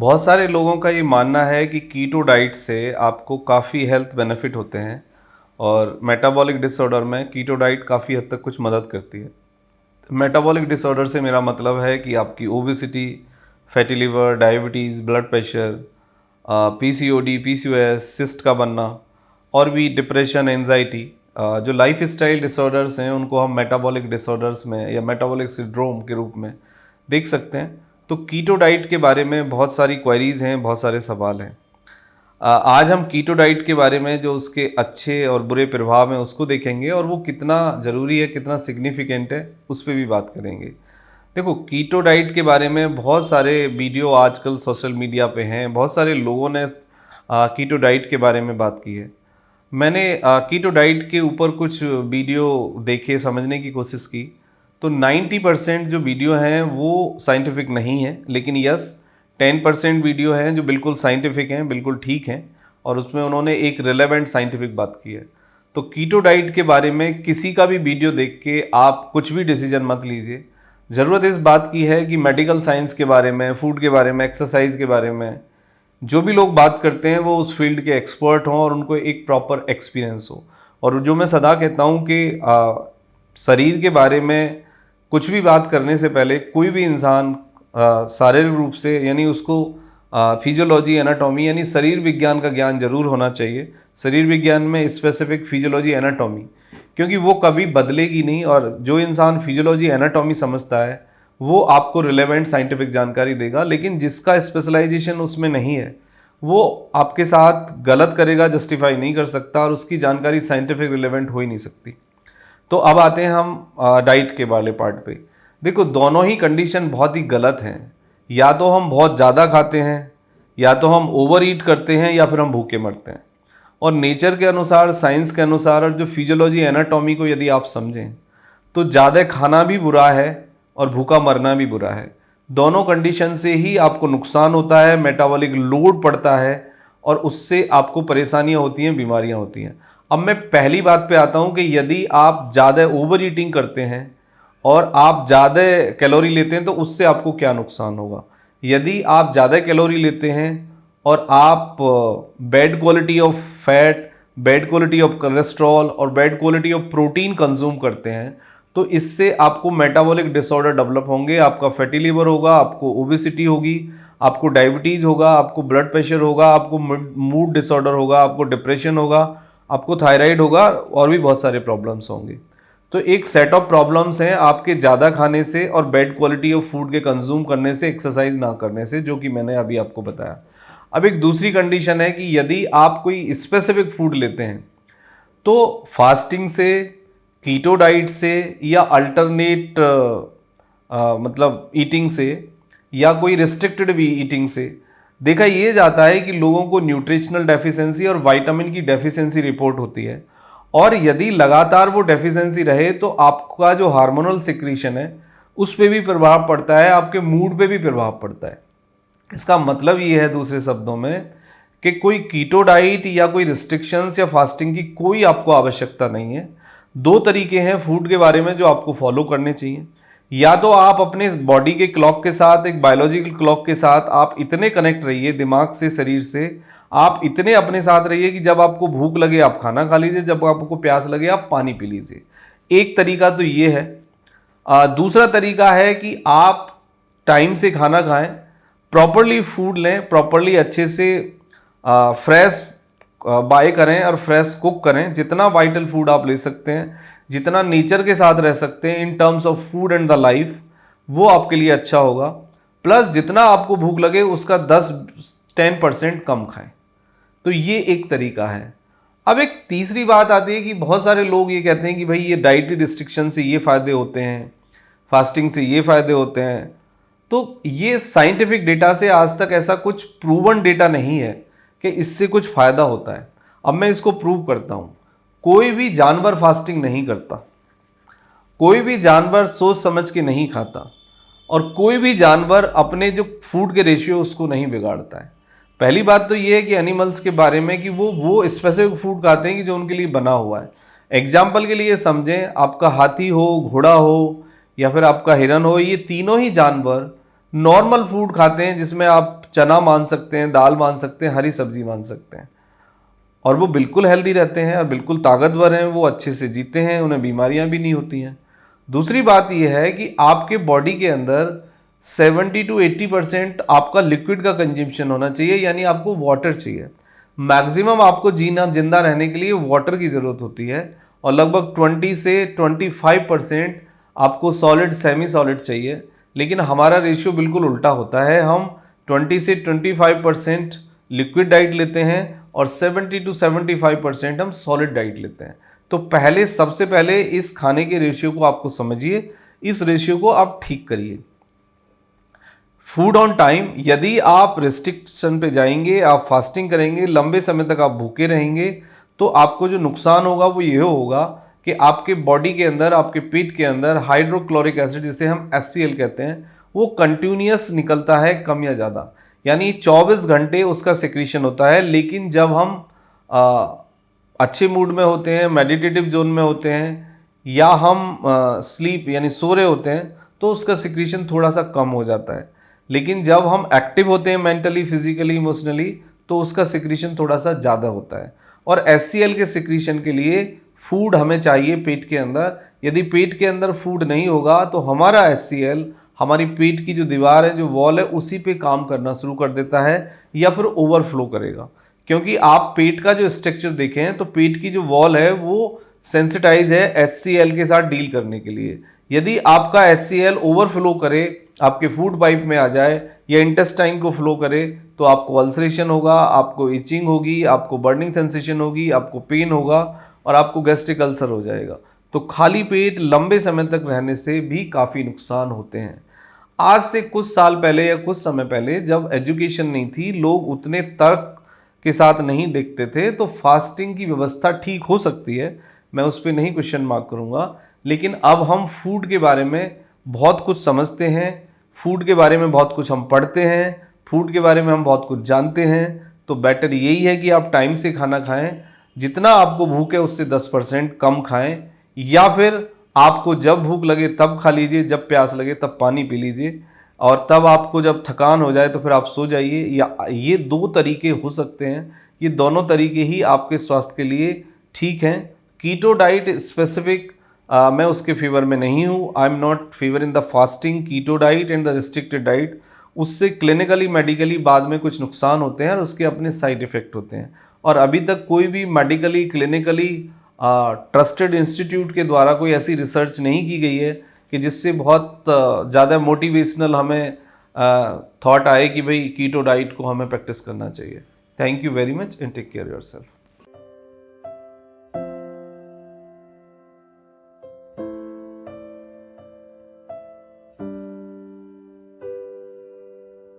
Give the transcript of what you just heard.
बहुत सारे लोगों का ये मानना है कि कीटो डाइट से आपको काफ़ी हेल्थ बेनिफिट होते हैं और मेटाबॉलिक डिसऑर्डर में कीटो डाइट काफ़ी हद तक कुछ मदद करती है। मेटाबॉलिक डिसऑर्डर से मेरा मतलब है कि आपकी obesity, fatty liver, diabetes, blood pressure, PCOD, PCOS, cyst का बनना और भी डिप्रेशन, एंजाइटी, जो लाइफ स्टाइल डिसऑर्डर्स हैं उनको हम मेटाबॉलिक डिसऑर्डर्स में या मेटाबॉलिक सिंड्रोम के रूप में देख सकते हैं। तो कीटो डाइट के बारे में बहुत सारी क्वेरीज़ हैं, बहुत सारे सवाल हैं। आज हम कीटो डाइट के बारे में जो उसके अच्छे और बुरे प्रभाव हैं उसको देखेंगे और वो कितना ज़रूरी है, कितना सिग्निफिकेंट है, उस पर भी बात करेंगे। देखो, कीटो डाइट के बारे में बहुत सारे वीडियो आजकल सोशल मीडिया पे हैं, बहुत सारे लोगों ने कीटो डाइट के बारे में बात की है। मैंने कीटो डाइट के ऊपर कुछ वीडियो देखे, समझने की कोशिश की, तो 90% जो वीडियो हैं वो साइंटिफिक नहीं है, लेकिन यस 10% वीडियो हैं जो बिल्कुल साइंटिफिक हैं, बिल्कुल ठीक हैं और उसमें उन्होंने एक रिलेवेंट साइंटिफिक बात की है। तो कीटो डाइट के बारे में किसी का भी वीडियो देख के आप कुछ भी डिसीजन मत लीजिए। ज़रूरत इस बात की है कि मेडिकल साइंस के बारे में, फूड के बारे में, एक्सरसाइज के बारे में जो भी लोग बात करते हैं वो उस फील्ड के एक्सपर्ट हों और उनको एक प्रॉपर एक्सपीरियंस हो। और जो मैं सदा कहता हूँ कि शरीर के बारे में कुछ भी बात करने से पहले कोई भी इंसान शारीरिक रूप से, यानी उसको फिजियोलॉजी, एनाटॉमी यानी शरीर विज्ञान का ज्ञान जरूर होना चाहिए। शरीर विज्ञान में स्पेसिफिक फिजियोलॉजी, एनाटॉमी, क्योंकि वो कभी बदलेगी नहीं और जो इंसान फिजियोलॉजी, एनाटॉमी समझता है वो आपको रिलेवेंट साइंटिफिक जानकारी देगा, लेकिन जिसका स्पेशलाइजेशन उसमें नहीं है वो आपके साथ गलत करेगा, जस्टिफाई नहीं कर सकता और उसकी जानकारी साइंटिफिक रिलेवेंट हो ही नहीं सकती। तो अब आते हैं हम डाइट के वाले पार्ट पे। देखो, दोनों ही कंडीशन बहुत ही गलत हैं। या तो हम बहुत ज़्यादा खाते हैं, या तो हम ओवर ईट करते हैं, या फिर हम भूखे मरते हैं। और नेचर के अनुसार, साइंस के अनुसार और जो फिजियोलॉजी, एनाटॉमी को यदि आप समझें तो ज़्यादा खाना भी बुरा है और भूखा मरना भी बुरा है। दोनों कंडीशन से ही आपको नुकसान होता है, मेटाबॉलिक लोड पड़ता है और उससे आपको परेशानियां होती हैं, बीमारियां होती हैं। अब मैं पहली बात पे आता हूँ कि यदि आप ज़्यादा ओवर ईटिंग करते हैं और आप ज़्यादा कैलोरी लेते हैं तो उससे आपको क्या नुकसान होगा। यदि आप ज़्यादा कैलोरी लेते हैं और आप bad quality of fat, bad quality of cholesterol और bad quality of protein consume करते हैं तो इससे आपको मेटाबॉलिक डिसऑर्डर डेवलप होंगे, आपका फैटी लिवर होगा, आपको ओबेसिटी होगी, आपको डायबिटीज़ होगा, आपको ब्लड प्रेशर होगा, आपको मूड डिसऑर्डर होगा, आपको डिप्रेशन होगा, आपको थायराइड होगा और भी बहुत सारे प्रॉब्लम्स होंगे। तो एक सेट ऑफ प्रॉब्लम्स हैं आपके ज़्यादा खाने से और बैड क्वालिटी ऑफ फूड के कंज्यूम करने से, एक्सरसाइज ना करने से, जो कि मैंने अभी आपको बताया। अब एक दूसरी कंडीशन है कि यदि आप कोई स्पेसिफिक फूड लेते हैं तो फास्टिंग से, कीटो डाइट से या अल्टरनेट मतलब ईटिंग से या कोई रिस्ट्रिक्टेड भी ईटिंग से देखा ये जाता है कि लोगों को न्यूट्रिशनल डेफिशिएंसी और विटामिन की डेफिशिएंसी रिपोर्ट होती है। और यदि लगातार वो डेफिशिएंसी रहे तो आपका जो हार्मोनल सिक्रीशन है उस पर भी प्रभाव पड़ता है, आपके मूड पे भी प्रभाव पड़ता है। इसका मतलब ये है दूसरे शब्दों में कि कोई कीटो डाइट या कोई रिस्ट्रिक्शंस या फास्टिंग की कोई आपको आवश्यकता नहीं है। दो तरीके हैं फूड के बारे में जो आपको फॉलो करने चाहिए। या तो आप अपने बॉडी के क्लॉक के साथ, एक बायोलॉजिकल क्लॉक के साथ आप इतने कनेक्ट रहिए, दिमाग से, शरीर से आप इतने अपने साथ रहिए कि जब आपको भूख लगे आप खाना खा लीजिए, जब आपको प्यास लगे आप पानी पी लीजिए। एक तरीका तो ये है। दूसरा तरीका है कि आप टाइम से खाना खाएं, प्रॉपरली फूड लें, प्रॉपरली अच्छे से फ्रेश बाय करें और फ्रेश कुक करें। जितना वाइटल फूड आप ले सकते हैं, जितना नेचर के साथ रह सकते हैं in terms of food and the life, वो आपके लिए अच्छा होगा। प्लस जितना आपको भूख लगे उसका 10-10% कम खाएं। तो ये एक तरीका है। अब एक तीसरी बात आती है कि बहुत सारे लोग ये कहते हैं कि भाई ये डाइटरी रिस्ट्रिक्शन से ये फ़ायदे होते हैं, फास्टिंग से ये फ़ायदे होते हैं। तो ये साइंटिफिक डेटा से आज तक ऐसा कुछ प्रूवन डेटा नहीं है कि इससे कुछ फ़ायदा होता है। अब मैं इसको प्रूव करता हूँ। कोई भी जानवर फास्टिंग नहीं करता, कोई भी जानवर सोच समझ के नहीं खाता और कोई भी जानवर अपने जो फूड के रेशियो उसको नहीं बिगाड़ता है। पहली बात तो ये है कि एनिमल्स के बारे में कि वो स्पेसिफिक फूड खाते हैं कि जो उनके लिए बना हुआ है। एग्जाम्पल के लिए समझें, आपका हाथी हो, घोड़ा हो या फिर आपका हिरन हो, ये तीनों ही जानवर नॉर्मल फूड खाते हैं जिसमें आप चना मान सकते हैं, दाल मान सकते हैं, हरी सब्जी मान सकते हैं, और वो बिल्कुल हेल्दी रहते हैं और बिल्कुल ताकतवर हैं, वो अच्छे से जीते हैं, उन्हें बीमारियां भी नहीं होती हैं। दूसरी बात यह है कि आपके बॉडी के अंदर 70 to 80% आपका लिक्विड का कंजम्पशन होना चाहिए, यानी आपको वाटर चाहिए। मैक्सिमम आपको जिंदा रहने के लिए वाटर की ज़रूरत होती है, और लगभग 20 से 25% आपको सॉलिड सेमी सॉलिड चाहिए। लेकिन हमारा रेशियो बिल्कुल उल्टा होता है, हम 20 से 25% लिक्विड डाइट लेते हैं और 70 to 75% हम सॉलिड डाइट लेते हैं। तो सबसे पहले इस खाने के रेशियो को आपको समझिए, इस रेशियो को आप ठीक करिए। फूड ऑन टाइम, यदि आप रिस्ट्रिक्शन पे जाएंगे, आप फास्टिंग करेंगे, लंबे समय तक आप भूखे रहेंगे, तो आपको जो नुकसान होगा वो ये होगा कि आपके बॉडी के अंदर, आपके पेट के अंदर हाइड्रोक्लोरिक एसिड, जिसे हम HCl कहते हैं, वो कंटिन्यूस निकलता है, कम या ज़्यादा, यानी 24 घंटे उसका सिक्रीशन होता है। लेकिन जब हम अच्छे मूड में होते हैं, मेडिटेटिव जोन में होते हैं, या हम स्लीप यानी सो रहे होते हैं, तो उसका सिक्रीशन थोड़ा सा कम हो जाता है। लेकिन जब हम एक्टिव होते हैं मेंटली, फिजिकली, इमोशनली, तो उसका सिक्रीशन थोड़ा सा ज़्यादा होता है। और HCl के सिक्रीशन के लिए फूड हमें चाहिए पेट के अंदर। यदि पेट के अंदर फूड नहीं होगा तो हमारा HCl हमारी पेट की जो दीवार है, जो वॉल है, उसी पे काम करना शुरू कर देता है या फिर ओवरफ्लो करेगा। क्योंकि आप पेट का जो स्ट्रक्चर देखें तो पेट की जो वॉल है वो सेंसिटाइज है HCl के साथ डील करने के लिए। यदि आपका HCl ओवरफ्लो करे, आपके फूड पाइप में आ जाए या इंटेस्टाइन को फ्लो करे, तो आपको अल्सरेशन होगा, आपको इचिंग होगी, आपको बर्निंग सेंसेशन होगी, आपको पेन होगा और आपको गैस्ट्रिक अल्सर हो जाएगा। तो खाली पेट लंबे समय तक रहने से भी काफ़ी नुकसान होते हैं। आज से कुछ साल पहले या कुछ समय पहले जब एजुकेशन नहीं थी, लोग उतने तर्क के साथ नहीं देखते थे, तो फास्टिंग की व्यवस्था ठीक हो सकती है, मैं उस पर नहीं क्वेश्चन मार्क करूँगा। लेकिन अब हम फूड के बारे में बहुत कुछ समझते हैं, फूड के बारे में बहुत कुछ हम पढ़ते हैं, फूड के बारे में हम बहुत कुछ जानते हैं। तो बेटर यही है कि आप टाइम से खाना खाएं, जितना आपको भूख है उससे 10% कम खाएं, या फिर आपको जब भूख लगे तब खा लीजिए, जब प्यास लगे तब पानी पी लीजिए, और तब आपको जब थकान हो जाए तो फिर आप सो जाइए। या ये 2 तरीके हो सकते हैं, ये दोनों तरीके ही आपके स्वास्थ्य के लिए ठीक हैं। कीटो डाइट स्पेसिफिक मैं उसके फेवर में नहीं हूँ। I am not favour in the fasting keto diet and the restricted diet. उससे क्लिनिकली, मेडिकली बाद में कुछ नुकसान होते हैं और उसके अपने साइड इफ़ेक्ट होते हैं। और अभी तक कोई भी मेडिकली, क्लिनिकली ट्रस्टेड इंस्टीट्यूट के द्वारा कोई ऐसी रिसर्च नहीं की गई है कि जिससे बहुत ज़्यादा मोटिवेशनल हमें थॉट आए कि भाई कीटो डाइट को हमें प्रैक्टिस करना चाहिए। Thank you very much and take care yourself.